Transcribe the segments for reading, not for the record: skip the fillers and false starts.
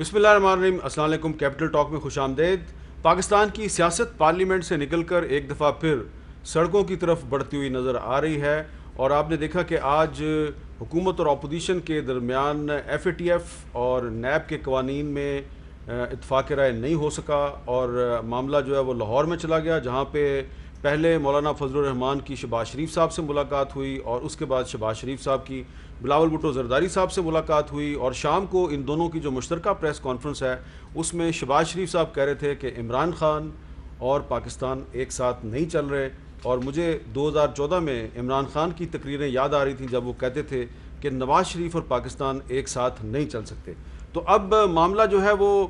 بسم اللہ الرحمن الرحیم. السلام علیکم. کیپٹل ٹاک میں خوش آمدید. پاکستان کی سیاست پارلیمنٹ سے نکل کر ایک دفعہ پھر سڑکوں کی طرف بڑھتی ہوئی نظر آ رہی ہے، اور آپ نے دیکھا کہ آج حکومت اور اپوزیشن کے درمیان ایف اے ٹی ایف اور نیب کے قوانین میں اتفاق رائے نہیں ہو سکا، اور معاملہ جو ہے وہ لاہور میں چلا گیا، جہاں پہ پہلے مولانا فضل الرحمان کی شہباز شریف صاحب سے ملاقات ہوئی، اور اس کے بعد شہباز شریف صاحب کی بلاول بھٹو زرداری صاحب سے ملاقات ہوئی، اور شام کو ان دونوں کی جو مشترکہ پریس کانفرنس ہے اس میں شہباز شریف صاحب کہہ رہے تھے کہ عمران خان اور پاکستان ایک ساتھ نہیں چل رہے. اور مجھے 2014 میں عمران خان کی تقریریں یاد آ رہی تھیں جب وہ کہتے تھے کہ نواز شریف اور پاکستان ایک ساتھ نہیں چل سکتے. تو اب معاملہ جو ہے وہ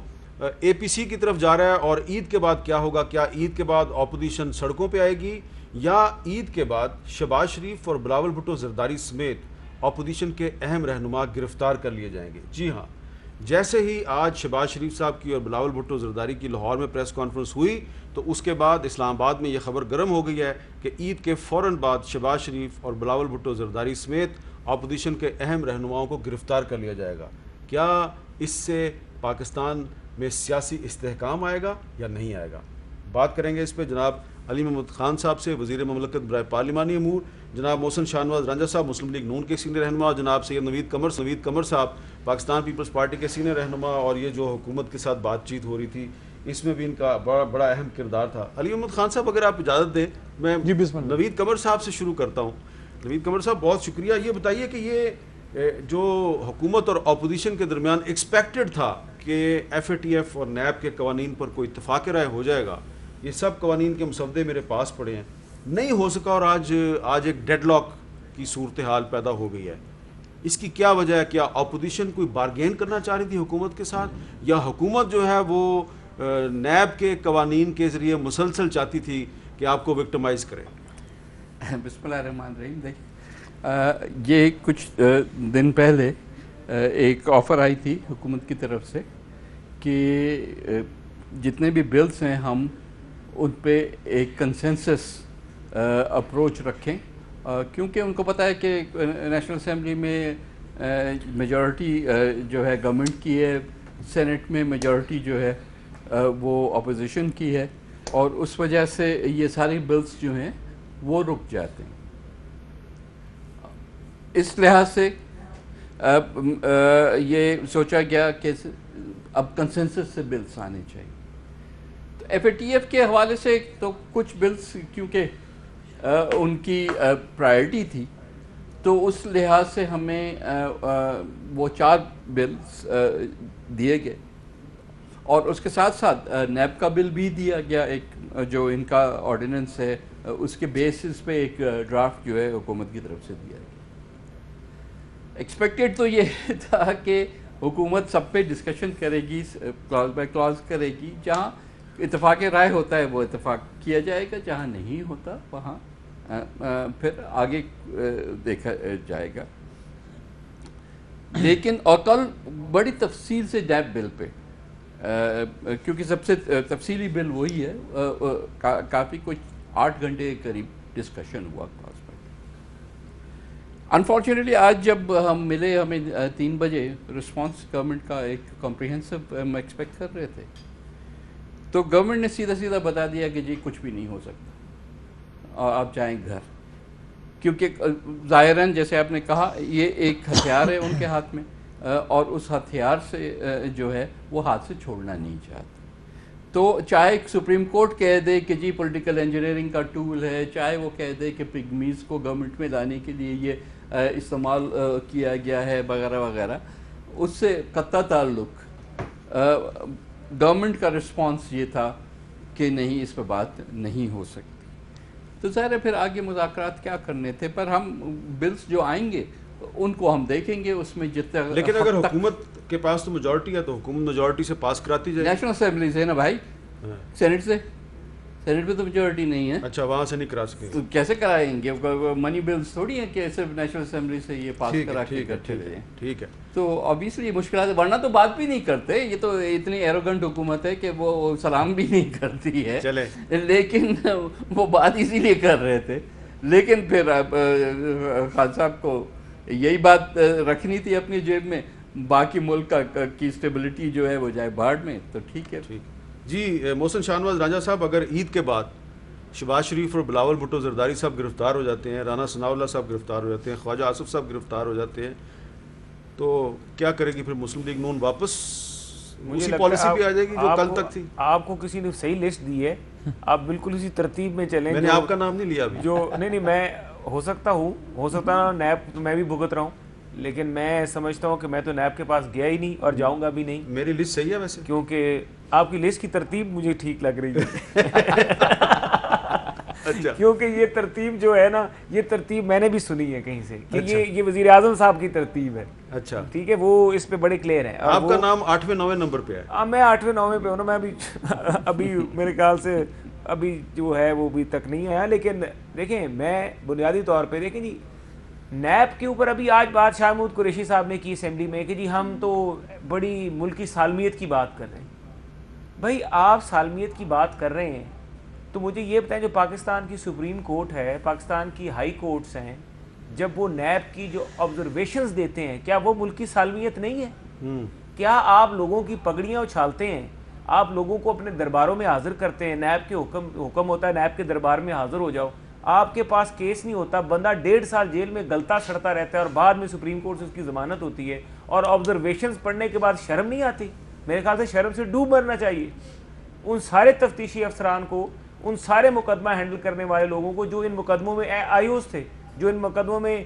اے پی سی کی طرف جا رہا ہے، اور عید کے بعد کیا ہوگا؟ کیا عید کے بعد اپوزیشن سڑکوں پہ آئے گی، یا عید کے بعد شہباز شریف اور بلاول بھٹو زرداری سمیت اپوزیشن کے اہم رہنما گرفتار کر لیے جائیں گے؟ جی ہاں، جیسے ہی آج شہباز شریف صاحب کی اور بلاول بھٹو زرداری کی لاہور میں پریس کانفرنس ہوئی، تو اس کے بعد اسلام آباد میں یہ خبر گرم ہو گئی ہے کہ عید کے فوراً بعد شہباز شریف اور بلاول بھٹو زرداری سمیت اپوزیشن کے اہم رہنماؤں کو گرفتار کر لیا جائے گا. کیا اس سے پاکستان میں سیاسی استحکام آئے گا یا نہیں آئے گا؟ بات کریں گے اس پہ جناب علی محمد خان صاحب سے، وزیر مملکت برائے پارلیمانی امور، جناب محسن شاہ نواز رانجھا صاحب مسلم لیگ نون کے سینئر رہنما، جناب سید نوید قمر صاحب پاکستان پیپلز پارٹی کے سینئر رہنما، اور یہ جو حکومت کے ساتھ بات چیت ہو رہی تھی اس میں بھی ان کا بڑا اہم کردار تھا. علی محمد خان صاحب اگر آپ اجازت دیں میں نوید قمر صاحب سے شروع کرتا ہوں. نوید قمر صاحب بہت شکریہ. یہ بتائیے کہ یہ جو حکومت اور اپوزیشن کے درمیان ایکسپیکٹڈ تھا کہ ایف اے ٹی ایف اور نیب کے قوانین پر کوئی اتفاق رائے ہو جائے گا، یہ سب قوانین کے مسودے میرے پاس پڑے ہیں، نہیں ہو سکا، اور آج ایک ڈیڈ لاک کی صورتحال پیدا ہو گئی ہے. اس کی کیا وجہ ہے؟ کیا اپوزیشن کوئی بارگین کرنا چاہ رہی تھی حکومت کے ساتھ، یا حکومت جو ہے وہ نیب کے قوانین کے ذریعے مسلسل چاہتی تھی کہ آپ کو وکٹمائز کرے؟ بسم اللہ الرحمن الرحیم. دیکھیں، یہ کچھ دن پہلے ایک آفر آئی تھی حکومت کی طرف سے کہ جتنے بھی بلز ہیں ہم ان پہ ایک کنسنسس اپروچ رکھیں، کیونکہ ان کو پتہ ہے کہ نیشنل اسمبلی میں میجورٹی جو ہے گورنمنٹ کی ہے، سینٹ میں میجورٹی جو ہے وہ اپوزیشن کی ہے، اور اس وجہ سے یہ ساری بلز جو ہیں وہ رک جاتے ہیں. اس لحاظ سے یہ سوچا گیا کہ اب کنسنسس سے بلز آنے چاہیے. تو ایف اے ٹی ایف کے حوالے سے تو کچھ بلز کیونکہ ان کی پرائرٹی تھی، تو اس لحاظ سے ہمیں وہ 4 بلز دیے گئے، اور اس کے ساتھ ساتھ نیب کا بل بھی دیا گیا، ایک جو ان کا آرڈیننس ہے اس کے بیسس پہ ایک ڈرافٹ جو ہے حکومت کی طرف سے دیا گیا. ایکسپیکٹڈ تو یہ تھا کہ حکومت سب پہ ڈسکشن کرے گی، کلاز بائی کلاز کرے گی، جہاں اتفاق رائے ہوتا ہے وہ اتفاق کیا جائے گا، جہاں نہیں ہوتا وہاں پھر آگے دیکھا جائے گا. لیکن اور کل بڑی تفصیل سے نیب بل پہ، کیونکہ سب سے تفصیلی بل وہی ہے، کافی کچھ 8 گھنٹے کے قریب ڈسکشن ہوا کلاس پر. انفارچونیٹلی آج جب ہم ملے، ہمیں 3 بجے رسپانس گورنمنٹ کا ایک کمپریہنسو ہم ایکسپیکٹ کر رہے تھے، تو گورنمنٹ نے سیدھا بتا دیا کہ جی کچھ بھی نہیں ہو سکتا اور آپ جائیں گھر. کیونکہ ظاہراً جیسے آپ نے کہا یہ ایک ہتھیار ہے ان کے ہاتھ میں، اور اس ہتھیار سے جو ہے وہ ہاتھ سے چھوڑنا نہیں چاہتے. تو چاہے سپریم کورٹ کہہ دے کہ جی پولیٹیکل انجینئرنگ کا ٹول ہے، چاہے وہ کہہ دے کہ پگمیز کو گورنمنٹ میں لانے کے لیے یہ استعمال کیا گیا ہے وغیرہ وغیرہ، اس سے قطع تعلق گورنمنٹ کا رسپانس یہ تھا کہ نہیں، اس پہ بات نہیں ہو سکتی. تو ظاہر ہے پھر آگے مذاکرات کیا کرنے تھے، پر ہم بلز جو آئیں گے ان کو ہم دیکھیں گے، اس میں جتنا. لیکن اگر حکومت کے پاس تو میجورٹی ہے تو حکومت میجورٹی سے پاس کراتی جائے. نیشنل اسمبلی سے نا بھائی، سینٹ سے، سینٹ پہ تو میجورٹی نہیں ہے. اچھا، وہاں سے نہیں کرا سکے تو کیسے کرائیں گے؟ منی بلز تھوڑی ہیں کہ صرف نیشنل اسمبلی سے یہ پاس کرا کے اکٹھے لے جائیں. ٹھیک ہے. تو obviously یہ مشکلات ہے، ورنہ تو بات بھی نہیں کرتے. یہ تو اتنی ایروگنٹ حکومت ہے کہ وہ سلام بھی نہیں کرتی ہے. چلے، لیکن وہ بات اسی لیے کر رہے تھے. لیکن پھر خان صاحب کو یہی بات رکھنی تھی اپنی جیب میں، باقی ملک کی اسٹیبلٹی جو ہے وہ جائے بھاڑ میں تو ٹھیک ہے. جی محسن شاہنواز رانجھا صاحب، اگر عید کے بعد شہباز شریف اور بلاول بھٹو زرداری صاحب گرفتار ہو جاتے ہیں، رانا ثناء اللہ صاحب گرفتار ہو جاتے ہیں، خواجہ آصف صاحب گرفتار ہو جاتے ہیں، تو کیا کرے گی پھر مسلم لیگ نون؟ واپس اسی پالیسی پہ آ جائے گی جو کل تک تھی؟ آپ کو کسی نے صحیح لسٹ دی ہے، آپ بالکل اسی ترتیب میں چلیں. میں نے آپ کا نام نہیں لیا ابھی. نہیں میں ہو سکتا نیب میں بھی بھگت رہا ہوں، لیکن میں سمجھتا ہوں کہ میں تو نیب کے پاس گیا ہی نہیں اور جاؤں گا بھی نہیں. میری لسٹ صحیح ہے ویسے، کیونکہ آپ کی لسٹ کی ترتیب مجھے ٹھیک لگ رہی ہے. اچھا، کیونکہ یہ ترتیب جو ہے نا، یہ ترتیب میں نے بھی سنی ہے کہیں سے کہ یہ وزیر اعظم صاحب کی ترتیب ہے. اچھا ٹھیک ہے، وہ اس پہ بڑے کلیئر ہیں. آپ کا نام 8ویں 9ویں نمبر پہ ہے. میں 8ویں 9ویں پہ ہوں نا. میں ابھی میرے خیال سے ابھی جو ہے وہ ابھی تک نہیں آیا. لیکن دیکھیں، میں بنیادی طور پہ دیکھیں جی، نیب کے اوپر ابھی آج بات شاہ محمود قریشی صاحب نے کی اسمبلی میں کہ جی ہم تو بڑی ملکی سالمیت کی بات کر رہے ہیں. بھائی آپ سالمیت کی بات کر رہے ہیں تو مجھے یہ بتائیں، جو پاکستان کی سپریم کورٹ ہے، پاکستان کی ہائی کورٹس ہیں، جب وہ نیب کی جو آبزرویشنز دیتے ہیں، کیا وہ ملکی سالمیت نہیں ہے؟ کیا آپ لوگوں کی پگڑیاں اچھالتے ہیں، آپ لوگوں کو اپنے درباروں میں حاضر کرتے ہیں، نیب کے حکم ہوتا ہے نیب کے دربار میں حاضر ہو جاؤ، آپ کے پاس کیس نہیں ہوتا، بندہ 1.5 سال جیل میں گلتا سڑتا رہتا ہے اور بعد میں سپریم کورٹ سے اس کی ضمانت ہوتی ہے، اور آبزرویشنز پڑھنے کے بعد شرم نہیں آتی؟ میرے خیال سے شرم سے ڈوب مرنا چاہیے ان سارے تفتیشی افسران کو، ان سارے مقدمہ ہینڈل کرنے والے لوگوں کو جو ان مقدموں میں آئی اوز تھے، جو ان مقدموں میں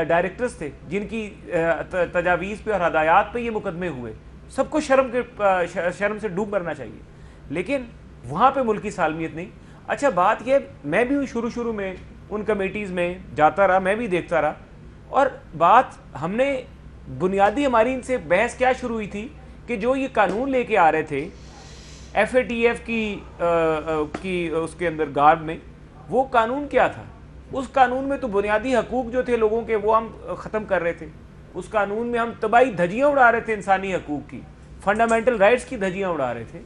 ڈائریکٹرز تھے، جن کی تجاویز پہ اور ہدایات پہ یہ مقدمے ہوئے. سب کو شرم سے ڈوب مرنا چاہیے. لیکن وہاں پہ ملکی سالمیت نہیں. اچھا بات یہ، میں بھی شروع میں ان کمیٹیز میں جاتا رہا، میں بھی دیکھتا رہا، اور بات ہم نے بنیادی ہماری ان سے بحث کیا شروع ہوئی تھی کہ جو یہ قانون لے کے آ رہے تھے ایف اے ٹی ایف کی اس کے اندر گارڈ میں، وہ قانون کیا تھا؟ اس قانون میں تو بنیادی حقوق جو تھے لوگوں کے وہ ہم ختم کر رہے تھے. اس قانون میں ہم تباہی دھجیاں اڑا رہے تھے، انسانی حقوق کی، فنڈامنٹل رائٹس کی دھجیاں اڑا رہے تھے.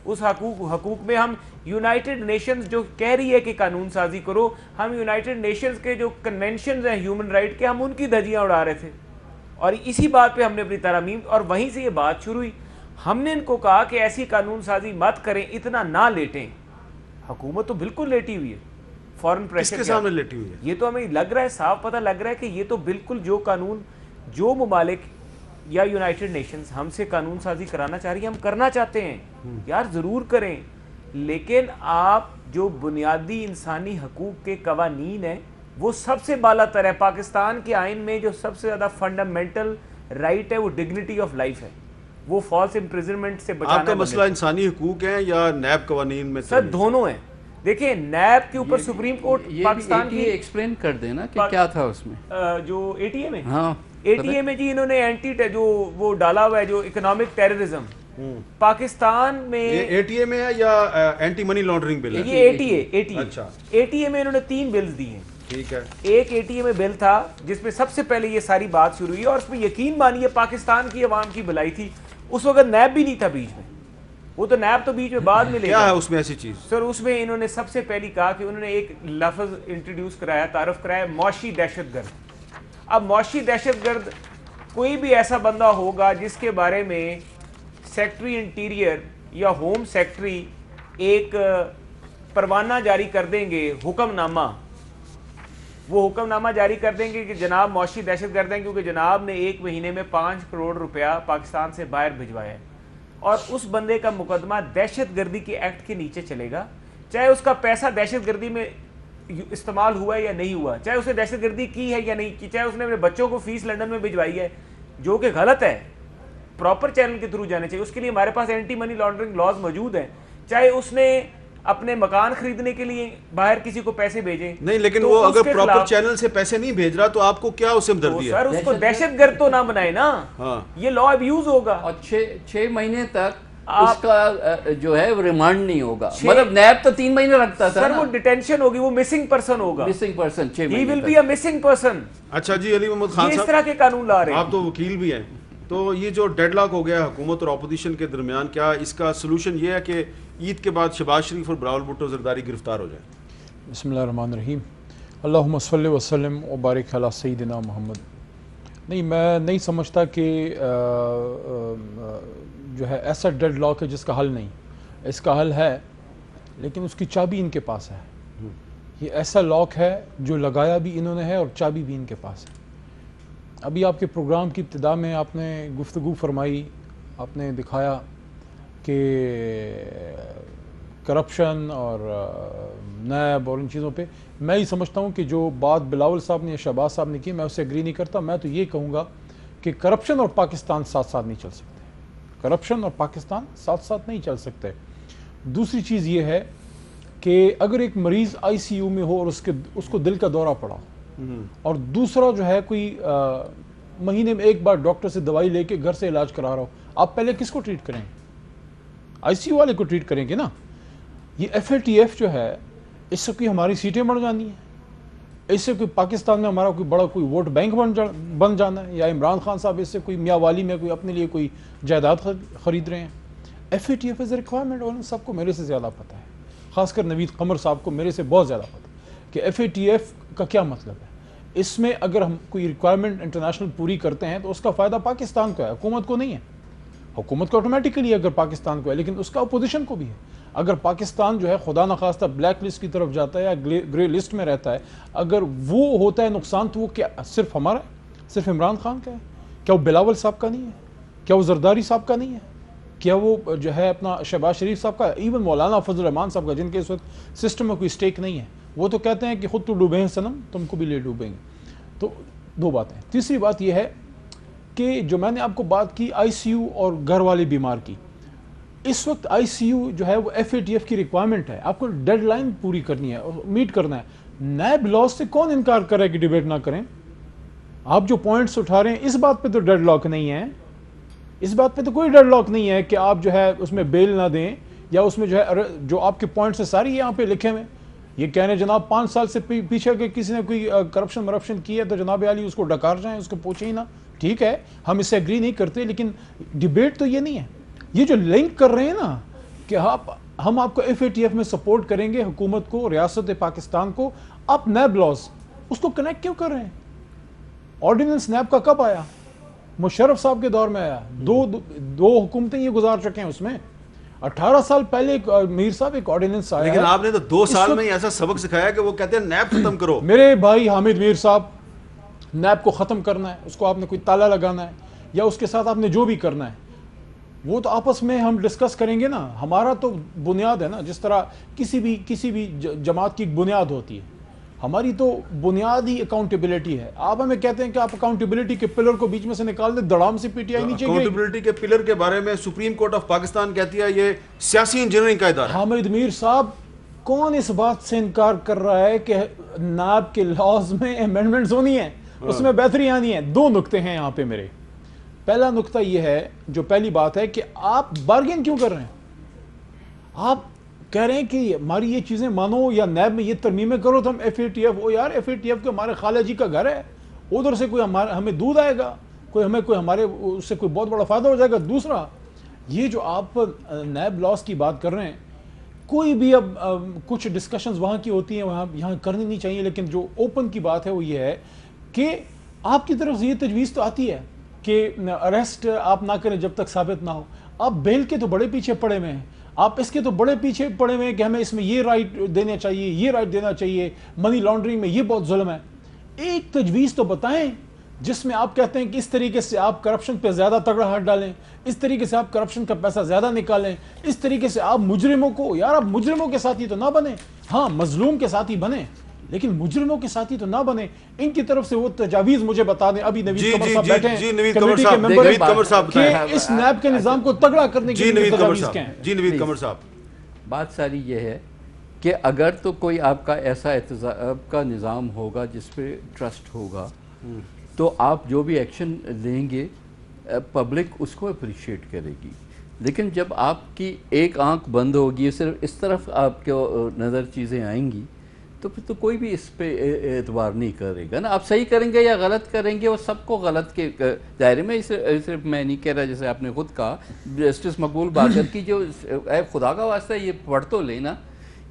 اس حقوق میں ہم یونائٹڈ نیشنز جو کہہ رہی ہے کہ قانون سازی کرو، ہم یونائٹڈ نیشنز کے جو کنونشنز ہیں ہیومن رائٹ کے، ہم ان کی دھجیاں اڑا رہے تھے. اور اسی بات پہ ہم نے اپنی ترامیم، اور وہیں سے یہ بات شروع ہوئی. ہم نے ان کو کہا کہ ایسی قانون سازی مت کریں، اتنا نہ لیٹیں. حکومت تو بالکل لیٹی ہوئی ہے، فورن پریشر کے سامنے لیٹی ہوئی ہے. یہ تو ہمیں لگ رہا ہے، صاف پتہ لگ رہا ہے کہ یہ تو بالکل جو قانون جو ممالک یا یونائٹڈ نیشنز ہم سے قانون سازی کرانا چاہ رہی ہے، ہم کرنا چاہتے ہیں. یار ضرور کریں، لیکن آپ جو بنیادی انسانی حقوق کے قوانین ہیں وہ سب سے بالا تر ہے. پاکستان کے آئین میں جو سب سے زیادہ فنڈامنٹل رائٹ ہے وہ ڈگنیٹی آف لائف ہے، وہ فالس امپریزنمنٹ سے بچانا. آپ کا مسئلہ انسانی حقوق ہیں یا نیب قوانین میں؟ سر دونوں ہیں. دیکھیں نیب کے اوپر سپریم کورٹ پاکستان کی ایکسپلین کر دینا کہ کیا تھا اس میں جو اے ٹی اے میں. ہاں اے ٹی اے میں جی انہوں نے جو وہ ڈالا ہوا ہے جو اکنامک ٹیررزم پاکستان میں. اے ٹی اے میں ہے یا اینٹی منی لانڈرنگ بل ہے؟ یہ اے ٹی اے میں انہوں نے 3 بلز دی ہیں. ٹھیک ہے. ایک اے ٹی اے میں بل تھا جس میں سب سے پہلے یہ ساری بات شروع ہوئی، اور اس میں یقین مانیے پاکستان کی عوام کی بھلائی تھی. اس وقت نیب بھی نہیں تھا بیچ میں، وہ تو نیب تو بیچ میں بعد میں لے گیا. کیا ہے اس میں ایسی چیز؟ سر اس میں انہوں نے سب سے پہلی کہا کہ انہوں نے ایک لفظ انٹروڈیوس کرایا، تعارف کرایا، معاشی دہشت گرد. اب معاشی دہشت گرد کوئی بھی ایسا بندہ ہوگا جس کے بارے میں سیکٹری انٹیریئر یا ہوم سیکٹری ایک پروانہ جاری کر دیں گے، حکم نامہ، وہ حکم نامہ جاری کر دیں گے کہ جناب معاشی دہشت گرد ہیں کیونکہ جناب نے 1 مہینے میں 5 کروڑ روپیہ پاکستان سے باہر بھجوایا ہے، اور اس بندے کا مقدمہ دہشت گردی کے ایکٹ کے نیچے چلے گا، چاہے اس کا پیسہ دہشت گردی میں استعمال ہوا ہے یا نہیں ہوا، چاہے اسے دہشت گردی کی ہے یا نہیں کی، چاہے اس نے اپنے بچوں کو فیس لندن میں بھجوائی ہے، جو کہ غلط ہے. پراپر چینل کے تھرو جانے چاہیے. اس کے لیے ہمارے پاس اینٹی منی لانڈرنگ لاز موجود ہیں. چاہے اس نے اپنے مکان خریدنے کے لیے باہر کسی کو پیسے بھیجیں نہیں، لیکن وہ اگر پراپر چینل سے پیسے نہیں بھیج رہا تو آپ کو کیا اسے ہمدردی ہے؟ سر اس کو دہشت گرد تو نہ بنائے نا، یہ لا ابیوز ہوگا. اور 6 مہینے تک اس کا جو ہے ریمانڈ نہیں ہوگا. مطلب نیب تو 3 مہینے رکھتا تھا. سر وہ ڈیٹینشن ہوگی، وہ مسنگ پرسن ہوگا. مسنگ پرسن 6 ہی مہینے will be a missing person. اچھا جی علی محمد خان یہ اس صاحب، طرح کے قانون لا رہے ہیں. آپ تو وکیل بھی ہیں، تو یہ جو ڈیڈ لاک ہو گیا حکومت اور اپوزیشن کے درمیان، کیا اس کا سلوشن یہ ہے کہ عید کے بعد شہباز شریف اور بلاول بھٹو زرداری گرفتار ہو جائیں؟ بسم اللہ الرحمن الرحیم. اللہم صلی وسلم و بارک علی سیدنا محمد. نہیں، میں نہیں سمجھتا کہ جو ہے ایسا ڈیڈ لاک ہے جس کا حل نہیں. اس کا حل ہے لیکن اس کی چابی ان کے پاس ہے. یہ ایسا لاک ہے جو لگایا بھی انہوں نے ہے اور چابی بھی ان کے پاس ہے. ابھی آپ کے پروگرام کی ابتدا میں آپ نے گفتگو فرمائی، آپ نے دکھایا کہ کرپشن اور نیب اور ان چیزوں پہ میں ہی سمجھتا ہوں کہ جو بات بلاول صاحب نے یا شہباز صاحب نے کی میں اس سے ایگری نہیں کرتا. میں تو یہ کہوں گا کہ کرپشن اور پاکستان ساتھ ساتھ نہیں چل سکتے. کرپشن اور پاکستان ساتھ ساتھ نہیں چل سکتے. دوسری چیز یہ ہے کہ اگر ایک مریض آئی سی یو میں ہو اور اس کو دل کا دورہ پڑا اور دوسرا جو ہے کوئی مہینے میں ایک بار ڈاکٹر سے دوائی لے کے گھر سے علاج کرا رہا ہو، آپ پہلے کس کو ٹریٹ کریں گے؟ آئی سی یو والے کو ٹریٹ کریں گے نا. یہ ایف اے ٹی ایف جو ہے اس سے کوئی ہماری سیٹیں بڑھ جانی ہیں، اس سے کوئی پاکستان میں ہمارا کوئی بڑا کوئی ووٹ بینک بن جانا ہے، یا عمران خان صاحب اس سے کوئی میاں والی میں کوئی اپنے لیے کوئی جائیداد خرید رہے ہیں. F A T F is a requirement, اور سب کو میرے سے زیادہ پتہ ہے، خاص کر نوید قمر صاحب کو میرے سے بہت زیادہ پتہ ہے کہ ایف اے ٹی ایف کا کیا مطلب ہے. اس میں اگر ہم کوئی ریکوائرمنٹ انٹرنیشنل پوری کرتے ہیں تو اس کا فائدہ پاکستان کو ہے، حکومت کو نہیں ہے. حکومت کو آٹومیٹکلی اگر پاکستان کو ہے، لیکن اس کا اپوزیشن کو بھی ہے. اگر پاکستان جو ہے خدا نخواستہ بلیک لسٹ کی طرف جاتا ہے یا گرے لسٹ میں رہتا ہے، اگر وہ ہوتا ہے نقصان تو وہ کیا صرف ہمارا ہے؟ صرف عمران خان کا ہے؟ کیا وہ بلاول صاحب کا نہیں ہے؟ کیا وہ زرداری صاحب کا نہیں ہے؟ کیا وہ جو ہے اپنا شہباز شریف صاحب کا، ایون مولانا فضل الرحمان صاحب کا، جن کے اس وقت سسٹم میں کوئی سٹیک نہیں ہے، وہ تو کہتے ہیں کہ خود تو ڈوبے ہیں صنم، تم کو بھی لے ڈوبیں گے. تو دو باتیں. تیسری بات یہ ہے کہ جو میں نے آپ کو بات کی آئی سی یو اور گھر والے بیمار کی، اس وقت آئی سی یو جو ہے وہ ایف اے ٹی ایف کی ریکوائرمنٹ ہے. آپ کو ڈیڈ لائن پوری کرنی ہے، میٹ کرنا ہے. نیب لاز سے کون انکار کرے کہ ڈیبیٹ نہ کریں؟ آپ جو پوائنٹس اٹھا رہے ہیں اس بات پہ تو ڈیڈ لاک نہیں ہے. اس بات پہ تو کوئی ڈیڈ لاک نہیں ہے کہ آپ جو ہے اس میں بیل نہ دیں، یا اس میں جو ہے جو آپ کے پوائنٹس ہیں ساری یہاں پہ لکھے ہوئے. یہ کہہ رہے ہیں جناب 5 سال سے پیچھے کہ کسی نے کوئی کرپشن کی ہے تو جناب علی اس کو ڈکار جائیں، اس کو پوچھیں ہی نہ. ٹھیک ہے، ہم اس سے ایگری نہیں کرتے، لیکن ڈیبیٹ تو یہ نہیں ہے. یہ جو لنک کر رہے ہیں نا کہ ہم آپ کو ایف اے ٹی ایف میں سپورٹ کریں گے، حکومت کو، ریاست پاکستان کو، آپ نیب لاز اس کو کنیکٹ کیوں کر رہے ہیں؟ آرڈیننس نیب کا کب آیا؟ مشرف صاحب کے دور میں آیا. دو حکومتیں یہ گزار چکے ہیں. اس میں 18 سال پہلے میر صاحب ایک آرڈیننس آیا. لیکن آپ نے تو 2 سال میں ہی ایسا سبق سکھایا کہ وہ کہتے ہیں نیب ختم کرو. میرے بھائی حامد میر صاحب، نیب کو ختم کرنا ہے، اس کو آپ نے کوئی تالا لگانا ہے یا اس کے ساتھ آپ نے جو بھی کرنا ہے وہ تو آپس میں ہم ڈسکس کریں گے نا. ہمارا تو بنیاد ہے نا، جس طرح کسی بھی جماعت کی ایک بنیاد ہوتی ہے، ہماری تو بنیاد ہی اکاؤنٹیبلٹی ہے. آپ ہمیں کہتے ہیں کہ آپ اکاؤنٹیبلٹی کے پلر کو بیچ میں سے نکال دیں، دڑام سے پی ٹی آئی نیچے گئی. اکاؤنٹیبلٹی کے پلر کے بارے میں سپریم کورٹ آف پاکستان کہتی ہے یہ سیاسی انجینئرنگ کا ادارہ ہے. حامد میر صاحب، کون اس بات سے انکار کر رہا ہے کہ نیب کے لاز میں امینڈمنٹس ہونی ہیں، اس میں بہتری آنی ہے؟ 2 نقطے ہیں یہاں پہ میرے. پہلا نقطہ یہ ہے، جو پہلی بات ہے کہ آپ بارگین کیوں کر رہے ہیں؟ آپ کہہ رہے ہیں کہ ہماری یہ چیزیں مانو یا نیب میں یہ ترمیمیں کرو تو ہم ایف اے ٹی ایف. او یار، ایف اے ٹی ایف کے ہمارے خالہ جی کا گھر ہے، ادھر سے کوئی ہمیں دودھ آئے گا، کوئی ہمارے اس سے کوئی بہت بڑا فائدہ ہو جائے گا. دوسرا یہ جو آپ نیب لاس کی بات کر رہے ہیں، کوئی بھی اب کچھ ڈسکشنز وہاں کی ہوتی ہیں، یہاں کرنی نہیں چاہیے، لیکن جو اوپن کی بات ہے وہ یہ ہے کہ آپ کی طرف سے یہ تجویز تو آتی ہے کہ اریسٹ آپ نہ کریں جب تک ثابت نہ ہو. آپ بیل کے تو بڑے پیچھے پڑے ہوئے ہیں، آپ اس کے تو بڑے پیچھے پڑے ہوئے ہیں کہ ہمیں اس میں یہ رائٹ دینا چاہیے، یہ رائٹ دینا چاہیے، منی لانڈرنگ میں یہ بہت ظلم ہے. ایک تجویز تو بتائیں جس میں آپ کہتے ہیں کہ اس طریقے سے آپ کرپشن پہ زیادہ تگڑا ہاتھ ڈالیں، اس طریقے سے آپ کرپشن کا پیسہ زیادہ نکالیں، اس طریقے سے آپ مجرموں کو، یار آپ مجرموں کے ساتھی تو نہ بنیں. ہاں، مظلوم کے ساتھی بنیں لیکن مجرموں کے ساتھی تو نہ بنیں. ان کی طرف سے وہ تجاویز مجھے بتا دیں. ابھی نوید قمر صاحب بیٹھے ہیں، کمیٹی کے ممبر ہیں، کہ اس نیب کے نظام کو تگڑا کرنے کے لیے تجاویز کیا ہیں؟ جی نوید قمر صاحب، بات ساری یہ ہے کہ اگر تو کوئی آپ کا ایسا احتساب کا نظام ہوگا جس پہ ٹرسٹ ہوگا تو آپ جو بھی ایکشن لیں گے پبلک اس کو اپریشیٹ کرے گی. لیکن جب آپ کی ایک آنکھ بند ہوگی، صرف اس طرف آپ کو نظر چیزیں آئیں گی، تو پھر تو کوئی بھی اس پہ اعتبار نہیں کرے گا نا. آپ صحیح کریں گے یا غلط کریں گے، وہ سب کو غلط کے دائرے میں. صرف میں نہیں کہہ رہا، جیسے آپ نے خود کہا جسٹس مقبول باقر کی جو اے خدا کا واسطہ یہ پڑھ تو لینا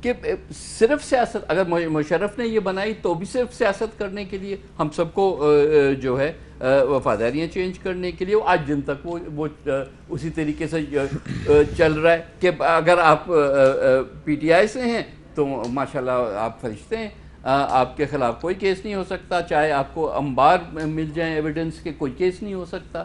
کہ صرف سیاست، اگر مشرف نے یہ بنائی تو بھی صرف سیاست کرنے کے لیے، ہم سب کو جو ہے وفاداریاں چینج کرنے کے لیے، آج دن تک وہ اسی طریقے سے چل رہا ہے کہ اگر آپ پی ٹی آئی سے ہیں تو ماشاءاللہ آپ فرشتے ہیں، آپ کے خلاف کوئی کیس نہیں ہو سکتا، چاہے آپ کو انبار مل جائیں ایویڈنس کے، کوئی کیس نہیں ہو سکتا۔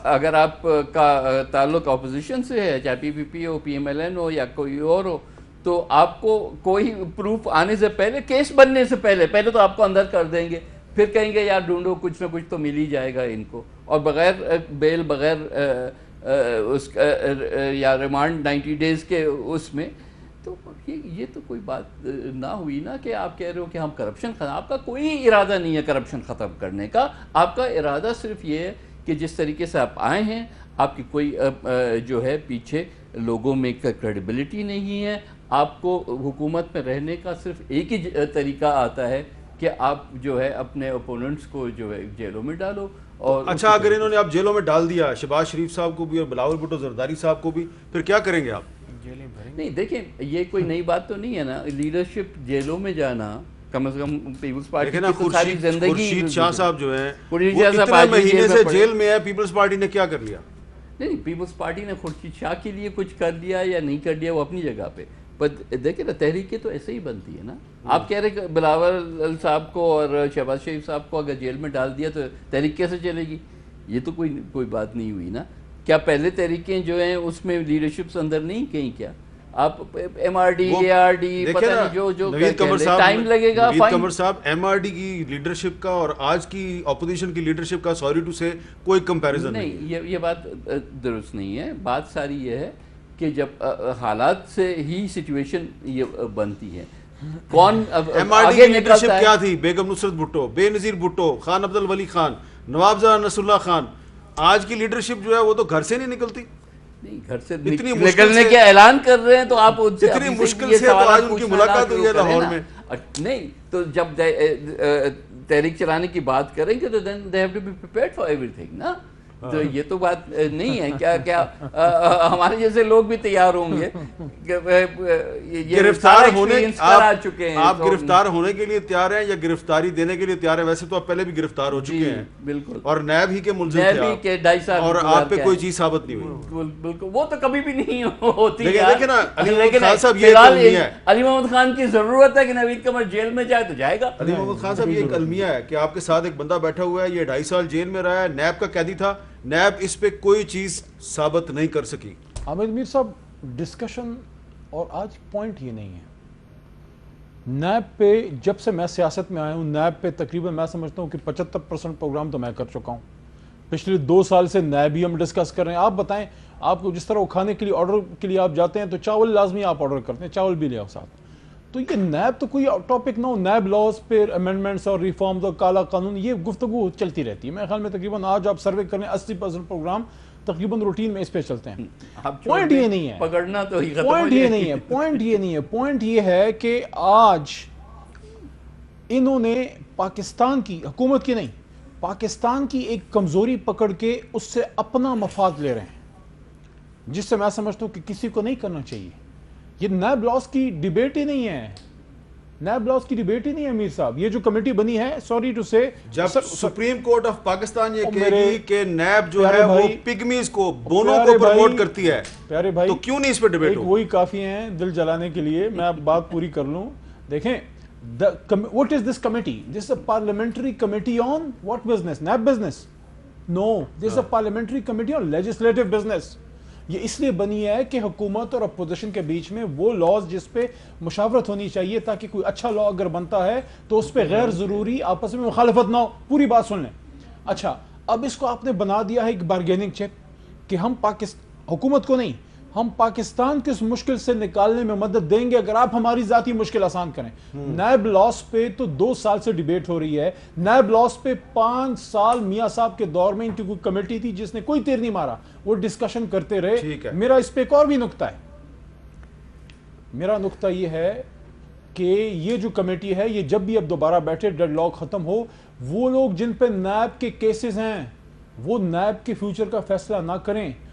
اگر آپ کا تعلق اپوزیشن سے ہے، چاہے پی پی پی ہو، پی ایم ایل این ہو یا کوئی اور ہو، تو آپ کو کوئی پروف آنے سے پہلے، کیس بننے سے پہلے تو آپ کو اندر کر دیں گے، پھر کہیں گے یار ڈھونڈو، کچھ نہ کچھ تو مل ہی جائے گا ان کو، اور بغیر بیل، بغیر اس یا ریمانڈ 90 ڈیز کے اس میں، تو یہ تو کوئی بات نہ ہوئی نا کہ آپ کہہ رہے ہو کہ ہم کرپشن ختم، آپ کا کوئی ارادہ نہیں ہے کرپشن ختم کرنے کا، آپ کا ارادہ صرف یہ ہے کہ جس طریقے سے آپ آئے ہیں، آپ کی کوئی جو ہے پیچھے لوگوں میں کریڈیبلٹی نہیں ہے، آپ کو حکومت میں رہنے کا صرف ایک ہی طریقہ آتا ہے کہ آپ جو ہے اپنے اپوننٹس کو جو ہے جیلوں میں ڈالو۔ اور اچھا اگر انہوں نے آپ جیلوں میں ڈال دیا شہباز شریف صاحب کو بھی اور بلاول بھٹو زرداری صاحب کو بھی، پھر کیا کریں گے آپ؟ نہیں دیکھیں، یہ کوئی نئی بات تو نہیں ہے نا، لیڈرشپ جیلوں میں جانا، کم از کم پیپلز پارٹی کی تو ساری زندگی، خورشید شاہ صاحب جو ہیں وہ خورشید شاہ صاحب اتنے آج بھی مہینے جیل میں سے پڑے۔ جیل میں ہے، پیپلز پارٹی نے کیا کر لیا؟ نہیں، پیپلز پارٹی نے خورشید شاہ کے لیے کچھ کر لیا یا نہیں کر لیا وہ اپنی جگہ پہ، پر دیکھیں نا تحریکیں تو ایسے ہی بنتی ہے نا۔ آپ کہہ رہے کہ بلاول صاحب کو اور شہباز شریف صاحب کو اگر جیل میں ڈال دیا تو تحریک کیسے چلے گی؟ یہ تو کوئی بات نہیں ہوئی نا۔ کیا پہلے تحریکیں جو ہیں اس میں لیڈرشپس اندر نہیں کہیں کیا؟ آپ ایم آر ڈی، اے آر ڈی، پتہ نہیں جو ٹائم لگے گا۔ نوید قمر صاحب، ایم آر ڈی کی لیڈرشپ کا اور آج کی اپوزیشن کی لیڈرشپ کا سوری ٹو سے کوئی کمپیریزن نہیں۔ یہ بات درست نہیں ہے۔ بات ساری یہ ہے کہ جب حالات سے ہی سچویشن یہ بنتی ہے، کون ایم آر ڈی کی لیڈرشپ کیا تھی؟ بیگم نصرت بھٹو، بے نظیر بھٹو، خان عبد الولی خان، نواب زادہ نصر اللہ خان۔ آج کی لیڈرشپ جو ہے وہ تو گھر سے نہیں نکلتی، نہیں گھر سے نکلنے کے اعلان کر رہے ہیں تو آپ ان سے اتنی مشکل سے تو آج ان کی ملاقات ہوئی ہے لاہور میں۔ نہیں تو جب تحریک چلانے کی بات کریں گے تو then they have to be prepared for everything نا۔ تو یہ تو بات نہیں ہے، کیا ہمارے جیسے لوگ بھی تیار ہوں گے؟ گرفتار ہونے آپ گرفتار ہونے کے لیے تیار ہیں یا گرفتاری دینے کے لیے تیار ہیں؟ ویسے تو آپ پہلے بھی گرفتار ہو چکے ہیں، بالکل، اور نیب ہی کے ملزم تھے آپ، اور آپ پہ کوئی چیز ثابت نہیں ہوئی۔ بالکل، وہ تو کبھی بھی نہیں ہوتی۔ لیکن نا علی محمد خان صاحب یہ المیہ ہے، علی محمد خان کی ضرورت ہے کہ نوید قمر جیل میں جائے تو جائے گا۔ علی محمد خان صاحب یہ ایک المیہ ہے کہ آپ کے ساتھ ایک بندہ بیٹھا ہوا ہے، یہ 2.5 سال جیل میں رہا ہے، نیب کا قیدی تھا، نیب اس پہ کوئی چیز ثابت نہیں کر سکی۔ حامد میر صاحب، ڈسکشن اور آج پوائنٹ یہ نہیں ہے۔ نیب پہ جب سے میں سیاست میں آیا ہوں، نیب پہ تقریباً میں سمجھتا ہوں کہ 75% پروگرام تو میں کر چکا ہوں۔ پچھلے 2 سال سے نیب ہی ہم ڈسکس کر رہے ہیں۔ آپ بتائیں، آپ کو جس طرح وہ کھانے کے لیے آرڈر کے لیے آپ جاتے ہیں تو چاول لازمی آپ آرڈر کرتے ہیں، چاول بھی لے آؤ ساتھ۔ تو یہ نیب تو کوئی ٹاپک نہ ہو، نیب لاز پہ امینڈمنٹس اور ریفارمز اور کالا قانون، یہ گفتگو چلتی رہتی ہے۔ میرے خیال میں تقریباً آج آپ سروے کریں 80% پروگرام تقریباً روٹین میں اس پہ چلتے ہیں۔ پوائنٹ یہ نہیں ہے، پکڑنا تو پوائنٹ یہ نہیں ہے، پوائنٹ یہ نہیں ہے، پوائنٹ یہ ہے کہ آج انہوں نے پاکستان کی حکومت کی نہیں، پاکستان کی ایک کمزوری پکڑ کے اس سے اپنا مفاد لے رہے ہیں، جس سے میں سمجھتا ہوں کہ کسی کو نہیں کرنا چاہیے۔ یہ نیب لاس کی ڈیبیٹ ہی نہیں ہے، نیب لاس کی ڈیبیٹ ہی نہیں ہے امیر صاحب۔ یہ جو کمیٹی بنی ہے، سوری ٹو سے، جب سپریم کورٹ آف پاکستان یہ کہے گی کہ نیب جو ہے وہ پگمیز کو، بونوں کو پروموٹ کرتی ہے، پیارے بھائی، تو کیوں نہیں اس پہ ڈیبیٹ ہو؟ وہی کافی ہیں دل جلانے کے لیے۔ میں بات پوری کر لوں، دیکھیں what is this committee? This is a parliamentary committee on what business? NAB business? No, this is a parliamentary committee on legislative business. یہ اس لیے بنی ہے کہ حکومت اور اپوزیشن کے بیچ میں وہ لاز جس پہ مشاورت ہونی چاہیے، تاکہ کوئی اچھا لا اگر بنتا ہے تو اس پہ غیر ضروری آپس میں مخالفت نہ ہو۔ پوری بات سن لیں۔ اچھا، اب اس کو آپ نے بنا دیا ہے ایک بارگیننگ چپ کہ ہم حکومت کو نہیں، ہم پاکستان کی اس مشکل سے نکالنے میں مدد دیں گے اگر آپ ہماری ذاتی مشکل آسان کریں۔ نیب لاس پہ تو 2 سال سے ڈیبیٹ ہو رہی ہے۔ نیب لاس پہ 5 سال میاں صاحب کے دور میں ان کی کوئی کمیٹی تھی جس نے کوئی تیر نہیں مارا، وہ ڈسکشن کرتے رہے۔ میرا اس پہ ایک اور بھی نکتہ ہے، میرا نکتہ یہ ہے کہ یہ جو کمیٹی ہے، یہ جب بھی اب دوبارہ بیٹھے، ڈیڈ لاک ختم ہو، وہ لوگ جن پہ نیب کے کیسز ہیں وہ نیب کے فیوچر کا فیصلہ نہ کریں،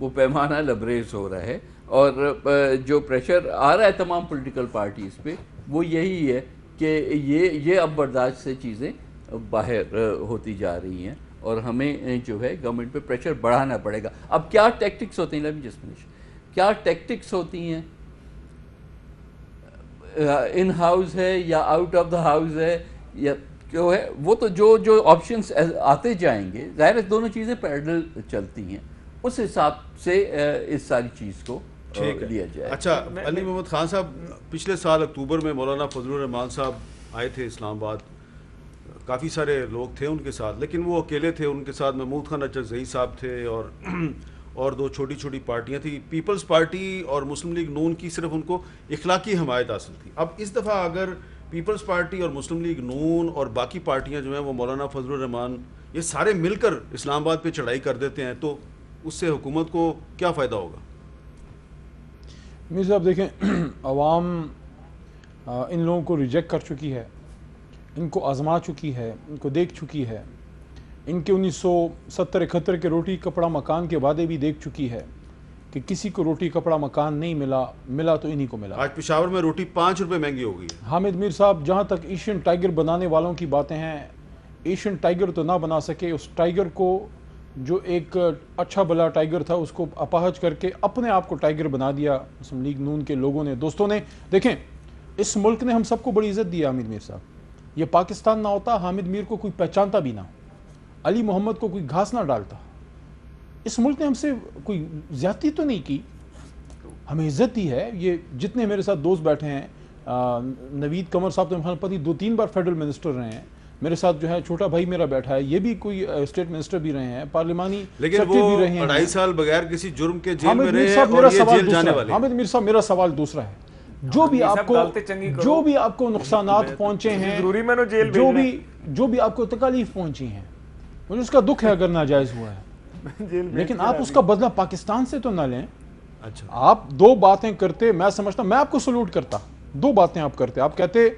وہ پیمانہ لبریز ہو رہا ہے، اور جو پریشر آ رہا ہے تمام پولیٹیکل پارٹیز پہ وہ یہی ہے کہ یہ اب برداشت سے چیزیں باہر ہوتی جا رہی ہیں، اور ہمیں جو ہے گورنمنٹ پہ پریشر بڑھانا پڑے گا۔ اب کیا ٹیکٹکس ہوتی ہیں، کیا ٹیکٹکس ہوتی ہیں، ان ہاؤس ہے یا آؤٹ آف دا ہاؤس ہے یا جو ہے، وہ تو جو آپشنس آتے جائیں گے، ظاہر ہے دونوں چیزیں پیرلل چلتی ہیں، اس حساب سے اس ساری چیز کو لیا جائے۔ اچھا علی محمد خان صاحب، پچھلے سال اکتوبر میں مولانا فضل الرحمان صاحب آئے تھے اسلام آباد، کافی سارے لوگ تھے ان کے ساتھ، لیکن وہ اکیلے تھے، ان کے ساتھ محمود خان اچکزئی صاحب تھے اور دو چھوٹی چھوٹی پارٹیاں تھیں، پیپلز پارٹی اور مسلم لیگ نون کی صرف ان کو اخلاقی حمایت حاصل تھی۔ اب اس دفعہ اگر پیپلز پارٹی اور مسلم لیگ نون اور باقی پارٹیاں جو ہیں وہ مولانا فضل الرحمان یہ سارے مل کر اسلام آباد پہ چڑھائی کر دیتے ہیں، تو اس سے حکومت کو کیا فائدہ ہوگا؟ میر صاحب دیکھیں، عوام ان لوگوں کو ریجیکٹ کر چکی ہے، ان کو آزما چکی ہے، ان کو دیکھ چکی ہے، ان کے 1970-71 کے روٹی کپڑا مکان کے وعدے بھی دیکھ چکی ہے کہ کسی کو روٹی کپڑا مکان نہیں ملا تو انہی کو ملا۔ آج پشاور میں روٹی 5 روپے مہنگی ہو گئی ہے۔ حامد میر صاحب، جہاں تک ایشین ٹائیگر بنانے والوں کی باتیں ہیں، ایشین ٹائیگر تو نہ بنا سکے، اس ٹائیگر کو جو ایک اچھا بلا ٹائیگر تھا اس کو اپاہج کر کے اپنے آپ کو ٹائیگر بنا دیا مسلم لیگ نون کے لوگوں نے، دوستوں نے۔ دیکھیں، اس ملک نے ہم سب کو بڑی عزت دی ہے حامد میر صاحب، یہ پاکستان نہ ہوتا حامد میر کو کوئی پہچانتا بھی نہ، علی محمد کو کوئی گھاس نہ ڈالتا، اس ملک نے ہم سے کوئی زیادتی تو نہیں کی، ہمیں عزت دی ہے۔ یہ جتنے میرے ساتھ دوست بیٹھے ہیں، نوید قمر صاحب تو میرے پتی 2-3 بار فیڈرل منسٹر رہے ہیں، میرے ساتھ جو ہے چھوٹا بھائی میرا بیٹھا ہے، یہ بھی کوئی اسٹیٹ منسٹر بھی رہے ہیں، پارلیمانی سیکرٹری بھی رہے ہیں، 2.5 سال بغیر کسی جرم کے جیل میں حامد رہے میر ہیں صاحب اور میرا یہ سوال جیل جانے دوسرا ہے، والے ہیں۔ حامد میر صاحب میرا سوال دوسرا ہے، جو بھی آپ کو نقصانات پہنچے ہیں، جو بھی آپ کو تکالیف پہنچی ہیں، مجھے اس کا دکھ ہے اگر ناجائز ہوا ہے، لیکن آپ اس کا بدلہ پاکستان سے تو نہ لیں۔ اچھا، آپ 2 باتیں کرتے، میں سمجھتا میں آپ کو سلوٹ کرتا، 2 باتیں آپ کرتے، آپ کہتے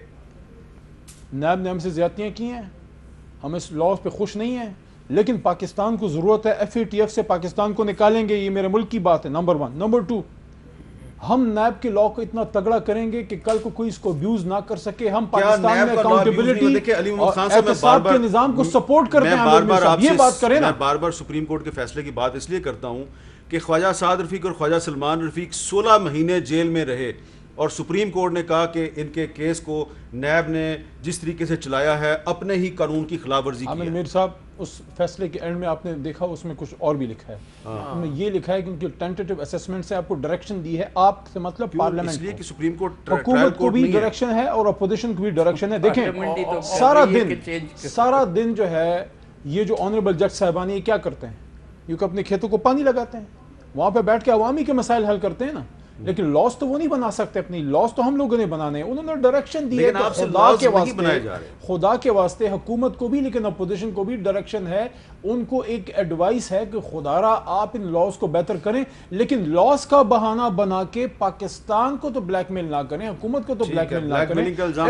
نیب نے ہم سے زیادتیاں کی ہیں، ہم اس لاس پہ خوش نہیں ہیں، لیکن پاکستان کو ضرورت ہے FATF سے پاکستان کو نکالیں گے، یہ میرے ملک کی بات ہے، نمبر 1۔ نمبر 2، ہم نیب کے لا کو اتنا تگڑا کریں گے کہ کل کو کوئی اس کو ابیوز نہ کر سکے، ہم پاکستان میں اکاؤنٹیبلٹی اور احتساب کے نظام کو سپورٹ کرتے ہیں۔ یہ بات کریں نا، میں بار بار سپریم کورٹ کے فیصلے کی بات اس لیے کرتا ہوں کہ خواجہ سعد رفیق اور خواجہ سلمان رفیق 16 مہینے جیل میں رہے، اور سپریم کورٹ نے کہا کہ ان کے کیس کو نیب نے جس طریقے سے چلایا ہے اپنے ہی قانون کی خلاف ورزی کی عامر ہے۔ میر صاحب، اس فیصلے کے اینڈ میں آپ نے دیکھا اس میں کچھ اور بھی لکھا ہے، اس میں یہ لکھا ہے کہ ان کی ٹینٹیٹو اسیسمنٹ سے آپ کو ڈائریکشن دی ہے، آپ سے مطلب اس پارلیمنٹ لیے کو، کہ سپریم کورٹ حکومت کو بھی ڈائریکشن ہے اور اپوزیشن کو بھی ڈائریکشن ہے۔ دیکھیں، سارا دن جو ہے یہ جو آنریبل جج صاحبان یہ کیا کرتے ہیں، یہ اپنے کھیتوں کو پانی لگاتے ہیں، وہاں پہ بیٹھ کے عوامی کے مسائل حل کرتے ہیں نا، لیکن لاس تو وہ نہیں بنا سکتے، اپنی لاس تو ہم لوگوں نے بنانے ہیں، انہوں نے ڈائریکشن دی ہے کہ خدا کے واسطے حکومت کو بھی لیکن اپوزیشن کو بھی ڈائریکشن ہے، ان کو ایک ایڈوائس ہے کہ خدا را آپ ان لاس کو بہتر کریں، لیکن لاس کا بہانہ بنا کے پاکستان کو تو بلیک میل نہ کریں، حکومت کو تو بلیک میل نہ کریں،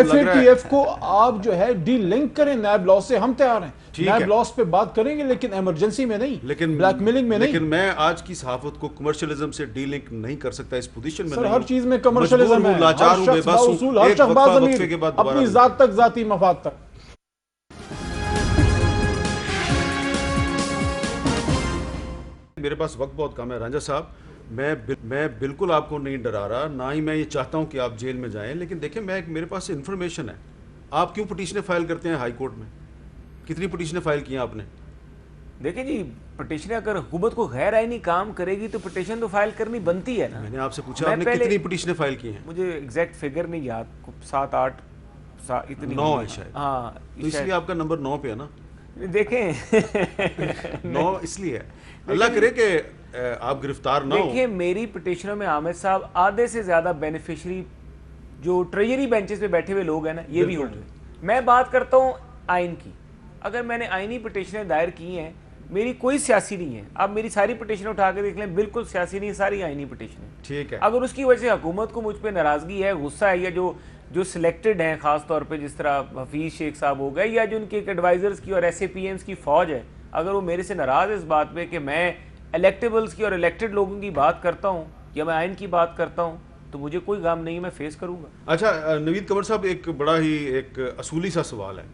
FATF کو آپ جو ہے ڈی لنک کریں نیب لاس سے، ہم تیار ہیں نیب لاس پہ بات کریں گے، لیکن ایمرجنسی میں نہیں، بلیک میلنگ میں نہیں۔ لیکن میں آج کی صحافت کو کمرشلزم سے ڈی لنک نہیں کر سکتا، اس پوزیشن میں سر ہر چیز میں کمرشلزم ہے، ہر شخص باصول، ہر شخص باضمیر، اپنی ذات تک، ذاتی مفاد تک۔ میرے پاس وقت بہت کم ہے رانجھا صاحب، میں بالکل آپ کو نہیں ڈرا رہا، نہ ہی میں یہ چاہتا ہوں کہ آپ جیل میں جائیں، لیکن دیکھیں میرے پاس انفارمیشن ہے، آپ کیوں پٹیشنیں فائل کرتے ہیں ہائی کورٹ میں؟ کتنی پٹیشنیں فائل کی ہیں آپ نے؟ دیکھیں جی، پٹیشن اگر حکومت کو غیر آئینی کام کرے گی تو پٹیشن تو فائل کرنی بنتی ہے نا۔ میں نے آپ سے پوچھا آپ نے کتنی پٹیشنیں فائل کی ہیں؟ مجھے ایگزیکٹ فگر نہیں یاد، 7-8 اتنی 9 ہے شاید، ہاں، تو اس لیے آپ کا نمبر 9 پہ ہے نا؟ دیکھیں 9 اس لیے ہے، اللہ کرے کہ آپ گرفتار نہ ہو۔ دیکھیں میری پٹیشنوں میں عامر صاحب آدھے سے زیادہ بینیفیشری جو ٹریجری بینچز پہ بیٹھے ہوئے لوگ ہیں نا، یہ بھی ہوں گے۔ میں بات کرتا ہوں آئین کی، اگر میں نے آئینی پٹیشنیں دائر کی ہیں، میری کوئی سیاسی نہیں ہے، آپ میری ساری پٹیشنیں اٹھا کے دیکھ لیں، بالکل سیاسی نہیں، ساری آئینی پٹیشنیں۔ ٹھیک ہے، اگر اس کی وجہ سے حکومت کو مجھ پہ ناراضگی ہے، غصہ ہے، یا جو سلیکٹڈ ہیں خاص طور پہ جس طرح حفیظ شیخ صاحب ہو گئے، یا جو ان کے ایڈوائزرز کی اور SAPMs کی فوج ہے، اگر وہ میرے سے ناراض ہے اس بات پہ کہ میں الیکٹیبلز کی اور الیکٹڈ لوگوں کی بات کرتا ہوں یا میں آئین کی بات کرتا ہوں تو مجھے کوئی غم نہیں ہے, میں فیس کروں گا. اچھا نوید قمر صاحب, ایک بڑا ہی ایک اصولی سا سوال ہے.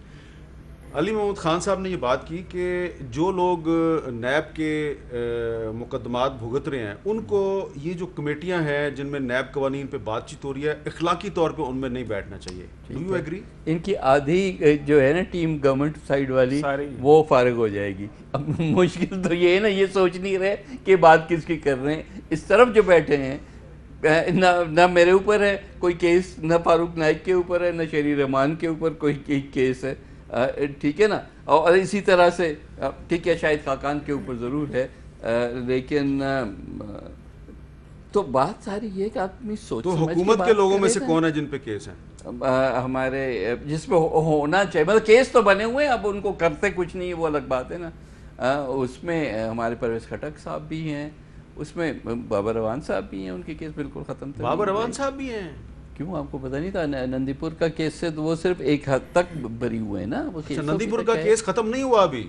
علی محمد خان صاحب نے یہ بات کی کہ جو لوگ نیب کے مقدمات بھگت رہے ہیں ان کو یہ جو کمیٹیاں ہیں جن میں نیب قوانین پہ بات چیت ہو رہی ہے, اخلاقی طور پہ ان میں نہیں بیٹھنا چاہیے. Do you agree? ان کی آدھی جو ہے نا ٹیم گورنمنٹ سائیڈ والی وہ فارغ ہو جائے گی. اب مشکل تو یہ ہے نا, یہ سوچ نہیں رہے کہ بات کس کی کر رہے ہیں. اس طرف جو بیٹھے ہیں نہ میرے اوپر ہے کوئی کیس, نہ فاروق نائک کے اوپر ہے, نہ شہری رحمان کے اوپر کوئی کیس ہے, ٹھیک ہے نا, اور اسی طرح سے ٹھیک ہے شاہد خاقان کے اوپر ضرور ہے, لیکن تو بات ساری یہ کہ آدمی سوچ تو حکومت کے لوگوں میں سے کون ہے جن پہ کیس ہیں ہمارے جس پہ ہونا چاہیے, مطلب کیس تو بنے ہوئے ہیں, اب ان کو کرتے کچھ نہیں وہ الگ بات ہے نا. اس میں ہمارے پرویز خٹک صاحب بھی ہیں, اس میں بابر روان صاحب بھی ہیں, ان کے کیس بالکل ختم تھے. بابر روان صاحب بھی ہیں؟ کیوں, آپ کو پتہ نہیں تھا؟ نندی پور کا کیس سے تو وہ صرف ایک حد تک بری ہوئے نا. نندی پور کا کیس ختم نہیں ہوا ابھی؟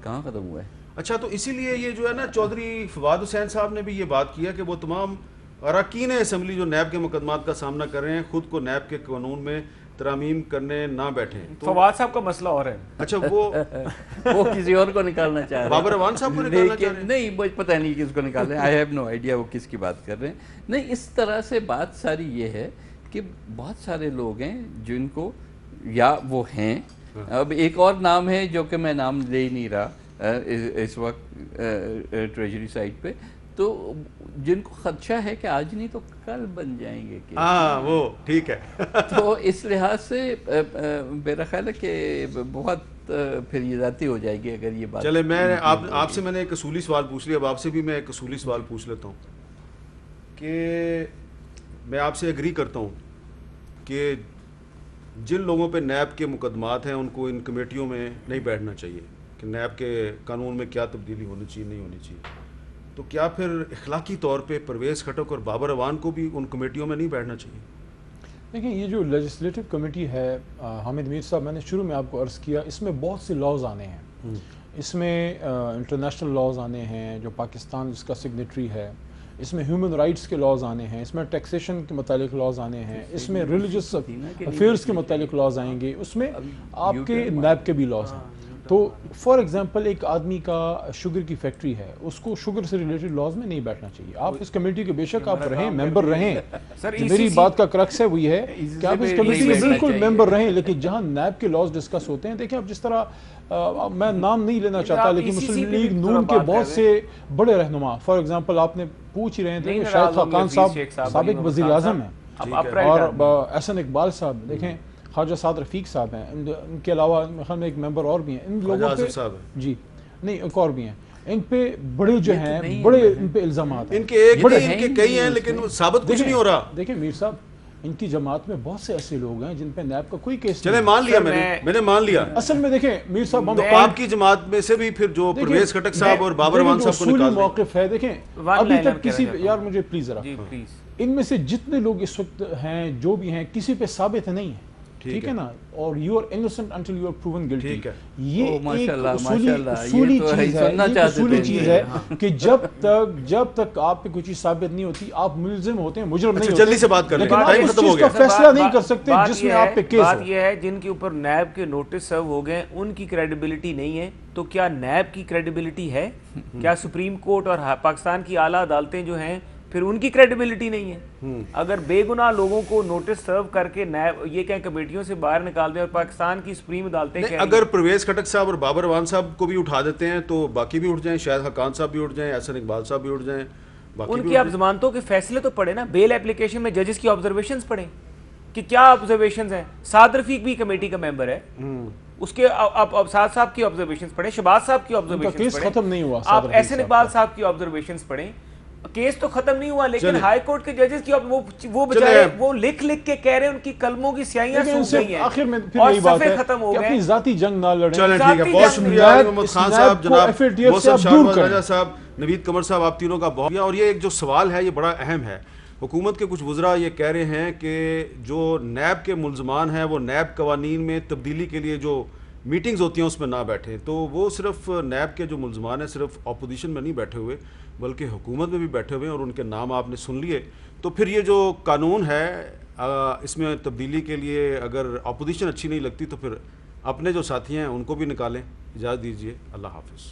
کہاں ختم ہوا ہے؟ اچھا, تو اسی لیے یہ جو ہے نا چودھری فواد حسین صاحب نے بھی یہ بات کیا کہ وہ تمام اراکین اسمبلی جو نیب کے مقدمات کا سامنا کر رہے ہیں خود کو نیب کے قانون میں ترامیم کرنے نہ بیٹھیں. فواد صاحب کا مسئلہ اور ہے. اچھا, وہ کسی اور کو نکالنا چاہ رہے ہیں. بابر روان صاحب کو نکالنا چاہ رہے ہیں؟ نہیں, مجھے پتہ نہیں کس کو نکال رہے ہیں. آئی ہیو نو آئیڈیا وہ کس کی بات کر رہے ہیں. نہیں, اس طرح سے بات ساری یہ ہے کہ بہت سارے لوگ ہیں جن کو یا وہ ہیں, اب ایک اور نام ہے جو کہ میں نام لے ہی نہیں رہا اس وقت ٹریجری سائٹ پہ, تو جن کو خدشہ ہے کہ آج نہیں تو کل بن جائیں گے. ہاں وہ ٹھیک ہے. تو اس لحاظ سے میرا خیال ہے کہ بہت پھر یہ ذاتی ہو جائے گی اگر یہ بات. چلے, میں آپ سے میں نے ایک اصولی سوال پوچھ لیا, اب آپ سے بھی میں ایک اصولی سوال پوچھ لیتا ہوں کہ میں آپ سے ایگری کرتا ہوں کہ جن لوگوں پہ نیب کے مقدمات ہیں ان کو ان کمیٹیوں میں نہیں بیٹھنا چاہیے کہ نیب کے قانون میں کیا تبدیلی ہونی چاہیے نہیں ہونی چاہیے, تو کیا پھر اخلاقی طور پہ پرویز خٹک اور بابر روان کو بھی ان کمیٹیوں میں نہیں بیٹھنا چاہیے؟ دیکھیں, یہ جو لیجسلیٹو کمیٹی ہے حامد میر صاحب, میں نے شروع میں آپ کو عرض کیا, اس میں بہت سے لاز آنے ہیں. اس میں انٹرنیشنل لاز آنے ہیں جو پاکستان جس کا سگنیٹری ہے, اس میں ہیومن رائٹس کے لاز آنے ہیں, اس میں ٹیکسیشن کے متعلق لاز آنے ہیں, اس میں ریلیجس افیئرس کے متعلق لاز آئیں گے, اس میں آپ کے نیب کے بھی لاز ہیں. تو فار ایگزامپل ایک آدمی کا شوگر کی فیکٹری ہے, اس کو شوگر سے ریلیٹڈ لاز میں نہیں بیٹھنا چاہیے. آپ اس کمیٹی کے بے شک آپ رہیں, ممبر رہیں, میری بات کا کرکس ہے وہ یہ ہے کہ آپ اس کمیٹی کے بالکل ممبر رہیں, لیکن جہاں نیب کے لاز ڈسکس ہوتے ہیں, دیکھیں اب جس طرح میں نام نہیں لینا چاہتا لیکن مسلم لیگ نون کے بہت سے بڑے رہنما, فار ایگزامپل آپ نے پوچھ ہی رہے تھے کہ شاہد خاقان صاحب سابق وزیر اعظم ہیں, اور احسن اقبال صاحب, دیکھیں خواجہ سعد رفیق صاحب ہیں, ان کے علاوہ میں ایک ممبر اور بھی ہیں, ان لوگوں پہ جی نہیں ایک اور بھی ہیں, ان پہ بڑے جو ہیں بڑے ان پہ الزامات ہیں, ان کے ایک نہیں ان کے کئی ہیں لیکن ثابت کچھ نہیں ہو رہا. دیکھیں میر صاحب, ان کی جماعت میں بہت سے ایسے لوگ ہیں جن پہ نیب کا کوئی کیس چلے مان لیا, میں نے مان لیا. اصل میں دیکھیں میر صاحب, تو آپ کی جماعت میں سے بھی پھر جو پرویز خٹک صاحب اور بابر روان صاحب کو نکال دیں. موقف ہے, دیکھیں ابھی تک کسی یار مجھے پلیز ذرا, ان میں سے جتنے لوگ اس وقت ہیں جو بھی ہیں کسی پہ ثابت نہیں ہے, ٹھیک ہے نا, اور you are innocent until you are proven guilty. یہ ایک اصولی چیز ہے کہ جب تک آپ پہ کوئی چیز ثابت نہیں ہوتی آپ ملزم ہوتے ہیں, مجرم نہیں ہوتے. جلدی سے بات کر لیں, ٹائم ختم ہو گیا. فیصلہ نہیں کر سکتے جس میں آپ پہ کیس ہو. بات یہ ہے جن کے اوپر نیب کے نوٹس سرو ہو گئے ان کی کریڈیبلٹی نہیں ہے, تو کیا نیب کی کریڈیبلٹی ہے؟ کیا سپریم کورٹ اور پاکستان کی اعلیٰ عدالتیں جو ہیں پھر ان کی کریڈیبلٹی نہیں ہے؟ اگر بے گناہ لوگوں کو نوٹس سرو کر کے نیب یہ کہیں کمیٹیوں سے باہر نکال دیں اور پاکستان کی سپریم عدالتیں کہیں اگر پرویز خٹک صاحب اور بابر روان صاحب کو بھی اٹھا دیتے ہیں تو باقی بھی اٹھ جائیں, شاہد خاقان صاحب بھی اٹھ جائیں, احسن اقبال صاحب بھی اٹھ جائیں, ان کی آپ ضمانتوں کے فیصلے تو پڑھیں نا, بیل اپلیکیشن میں ججز کی آبزرویشنز پڑھیں کہ کیا آبزرویشنز ہیں. سعد رفیق بھی کمیٹی کا ممبر ہے, اس کے سعد صاحب کی آبزرویشنز پڑھیں, شہباز صاحب کی آبزرویشنز پڑھیں, ختم نہیں ہوا, آپ احسن اقبال صاحب کی آبزرویشنز پڑھیں. کیس تو ختم نہیں ہوا لیکن ہائی کورٹ کے ججز کی وہ بچارے وہ لکھ کے کہہ رہے ہیں, ان کی قلموں کی سیاہیاں سوکھ گئی ہیں, آخر میں اور صفحے ختم ہو گئے. اپنی ذاتی جنگ نہ لڑیں. چلیں ٹھیک ہے, بہت شکریہ محمد خان صاحب, جناب محسن شاہنواز راجہ صاحب, نوید قمر صاحب, آپ تینوں کا بہت. اور یہ ایک جو سوال ہے یہ بڑا اہم ہے. حکومت کے کچھ وزراء یہ کہہ رہے ہیں کہ جو نیب کے ملزمان ہیں وہ نیب قوانین میں تبدیلی کے لیے جو میٹنگز ہوتی ہیں اس میں نہ بیٹھیں. تو وہ صرف نیب کے جو ملزمان ہیں صرف اپوزیشن میں نہیں بیٹھے ہوئے بلکہ حکومت میں بھی بیٹھے ہوئے ہیں, اور ان کے نام آپ نے سن لیے. تو پھر یہ جو قانون ہے اس میں تبدیلی کے لیے اگر اپوزیشن اچھی نہیں لگتی تو پھر اپنے جو ساتھی ہیں ان کو بھی نکالیں. اجازت دیجیے, اللہ حافظ.